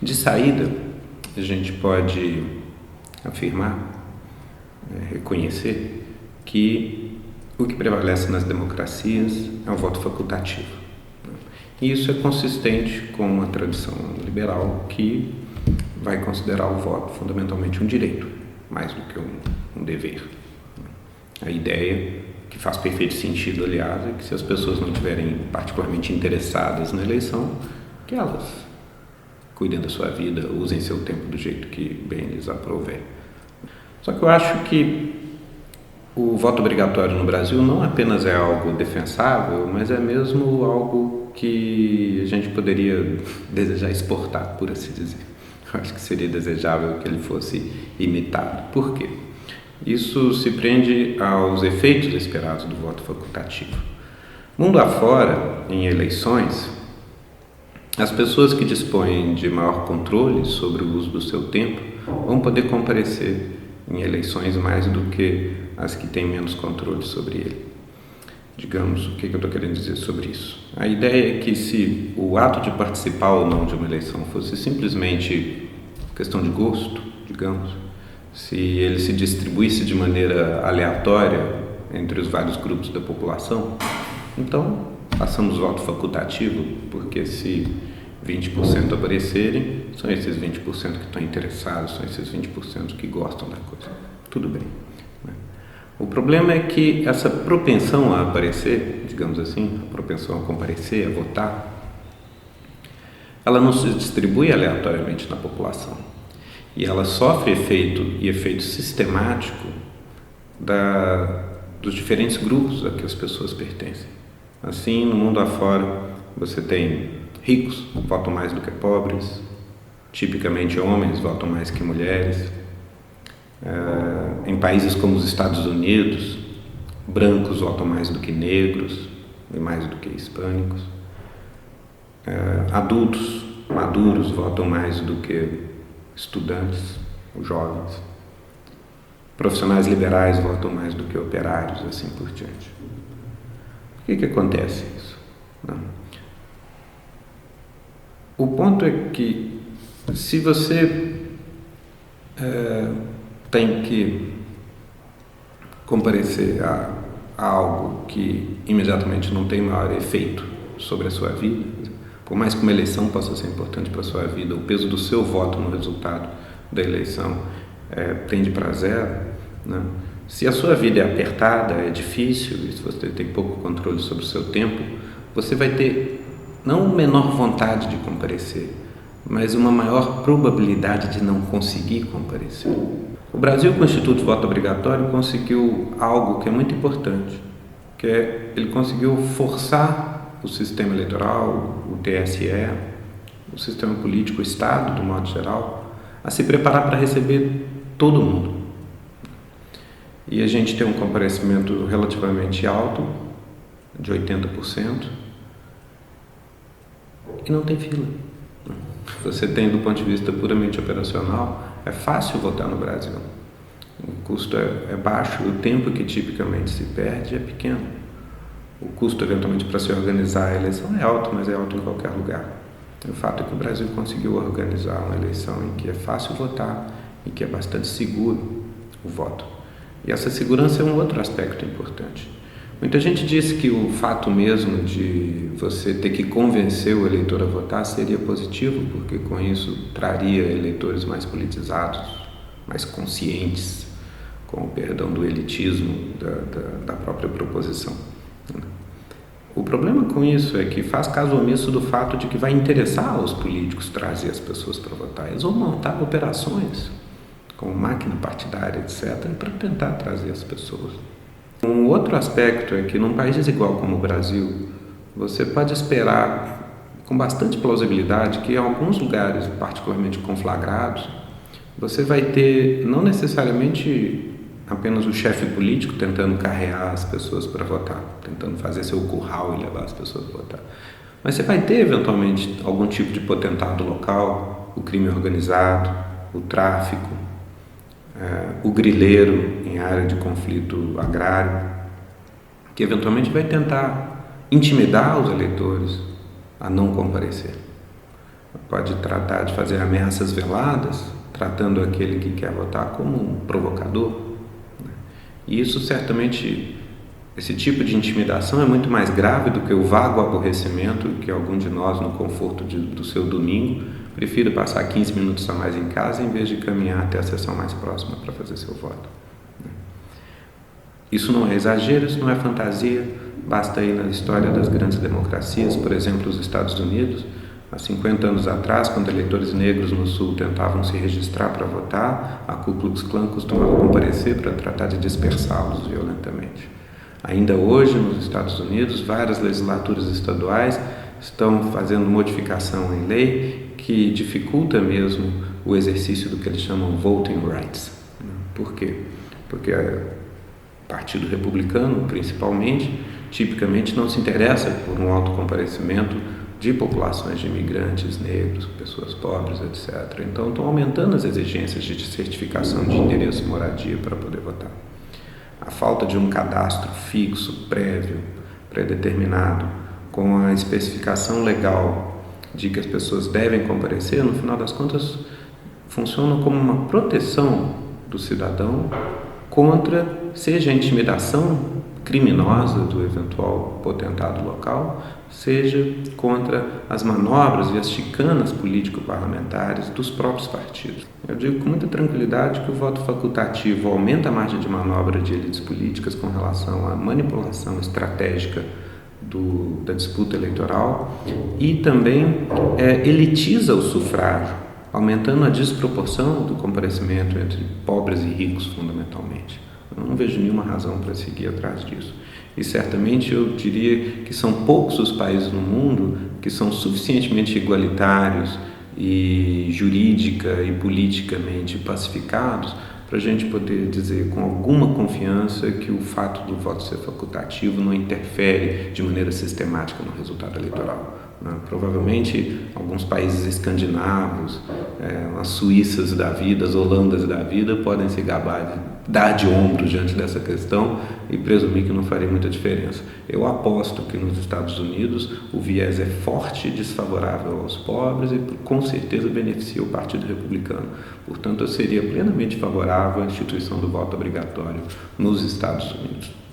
De saída, a gente pode afirmar, reconhecer que o que prevalece nas democracias é o voto facultativo. E isso é consistente com uma tradição liberal que vai considerar o voto fundamentalmente um direito, mais do que um dever. A ideia, que faz perfeito sentido, aliás, é que se as pessoas não estiverem particularmente interessadas na eleição, que elas cuidem da sua vida, usem seu tempo do jeito que bem lhes aprouver. Só que eu acho que o voto obrigatório no Brasil não apenas é algo defensável, mas é mesmo algo que a gente poderia desejar exportar, por assim dizer. Eu acho que seria desejável que ele fosse imitado. Por quê? Isso se prende aos efeitos esperados do voto facultativo. Mundo afora, em eleições, as pessoas que dispõem de maior controle sobre o uso do seu tempo vão poder comparecer em eleições mais do que as que têm menos controle sobre ele. Digamos, o que eu estou querendo dizer sobre isso? A ideia é que se o ato de participar ou não de uma eleição fosse simplesmente questão de gosto, digamos, se ele se distribuísse de maneira aleatória entre os vários grupos da população, então passamos voto facultativo, porque se 20% aparecerem, são esses 20% que estão interessados, são esses 20% que gostam da coisa. Tudo bem. O problema é que essa propensão a aparecer, digamos assim, a propensão a comparecer, a votar, ela não se distribui aleatoriamente na população. E ela sofre efeito sistemático dos diferentes grupos a que as pessoas pertencem. Assim, no mundo afora, você tem ricos votam mais do que pobres, tipicamente homens votam mais que mulheres. Em países como os Estados Unidos, brancos votam mais do que negros e mais do que hispânicos. Adultos maduros votam mais do que estudantes, os jovens. Profissionais liberais votam mais do que operários, assim por diante. Por que acontece isso? Não. O ponto é que se você tem que comparecer a algo que imediatamente não tem maior efeito sobre a sua vida, por mais que uma eleição possa ser importante para a sua vida, o peso do seu voto no resultado da eleição tende para zero, né? Se a sua vida é apertada, é difícil, e se você tem pouco controle sobre o seu tempo, você vai ter não menor vontade de comparecer, mas uma maior probabilidade de não conseguir comparecer. O Brasil, com o Instituto de Voto Obrigatório, conseguiu algo que é muito importante, que é ele conseguiu forçar o sistema eleitoral, o TSE, o sistema político, o Estado, do modo geral, a se preparar para receber todo mundo. E a gente tem um comparecimento relativamente alto, de 80%, e não tem fila. Você tem, do ponto de vista puramente operacional, é fácil votar no Brasil. O custo é baixo, o tempo que tipicamente se perde é pequeno. O custo, eventualmente, para se organizar a eleição é alto, mas é alto em qualquer lugar. O fato é que o Brasil conseguiu organizar uma eleição em que é fácil votar e que é bastante seguro o voto. E essa segurança é um outro aspecto importante. Muita gente diz que o fato mesmo de você ter que convencer o eleitor a votar seria positivo, porque com isso traria eleitores mais politizados, mais conscientes, com o perdão do elitismo da própria proposição. O problema com isso é que faz caso omisso do fato de que vai interessar aos políticos trazer as pessoas para votar. Eles vão montar operações com máquina partidária, etc., para tentar trazer as pessoas. Um outro aspecto é que num país desigual como o Brasil, você pode esperar com bastante plausibilidade que em alguns lugares, particularmente conflagrados, você vai ter não necessariamente apenas o chefe político tentando carrear as pessoas para votar, tentando fazer seu curral e levar as pessoas a votar, mas você vai ter eventualmente algum tipo de potentado local, o crime organizado, o tráfico, o grileiro em área de conflito agrário, que eventualmente vai tentar intimidar os eleitores a não comparecer. pode tratar de fazer ameaças veladas, tratando aquele que quer votar como um provocador. E isso certamente, esse tipo de intimidação é muito mais grave do que o vago aborrecimento que algum de nós, no conforto do seu domingo, prefira passar 15 minutos a mais em casa em vez de caminhar até a sessão mais próxima para fazer seu voto. Isso não é exagero, isso não é fantasia. Basta ir na história das grandes democracias, por exemplo, os Estados Unidos. Há 50 anos atrás, quando eleitores negros no Sul tentavam se registrar para votar, a Ku Klux Klan costumava comparecer para tratar de dispersá-los violentamente. Ainda hoje, nos Estados Unidos, várias legislaturas estaduais estão fazendo modificação em lei que dificulta mesmo o exercício do que eles chamam voting rights. Por quê? Porque o Partido Republicano, principalmente, tipicamente não se interessa por um alto comparecimento de populações de imigrantes, negros, pessoas pobres, etc. Então, estão aumentando as exigências de certificação de endereço e moradia para poder votar. A falta de um cadastro fixo, prévio, pré-determinado, com a especificação legal de que as pessoas devem comparecer, no final das contas, funciona como uma proteção do cidadão contra, seja a intimidação criminosa do eventual potentado local, seja contra as manobras e as chicanas político-parlamentares dos próprios partidos. Eu digo com muita tranquilidade que o voto facultativo aumenta a margem de manobra de elites políticas com relação à manipulação estratégica da disputa eleitoral e também elitiza o sufrágio, aumentando a desproporção do comparecimento entre pobres e ricos, fundamentalmente. Eu não vejo nenhuma razão para seguir atrás disso. E certamente eu diria que são poucos os países no mundo que são suficientemente igualitários e jurídica e politicamente pacificados para a gente poder dizer com alguma confiança que o fato do voto ser facultativo não interfere de maneira sistemática no resultado eleitoral. Provavelmente alguns países escandinavos, as Suíças da vida, as Holandas da vida podem se gabar, dar de ombro diante dessa questão e presumir que não faria muita diferença. Eu aposto que nos Estados Unidos o viés é forte e desfavorável aos pobres e com certeza beneficia o Partido Republicano. Portanto, eu seria plenamente favorável à instituição do voto obrigatório nos Estados Unidos.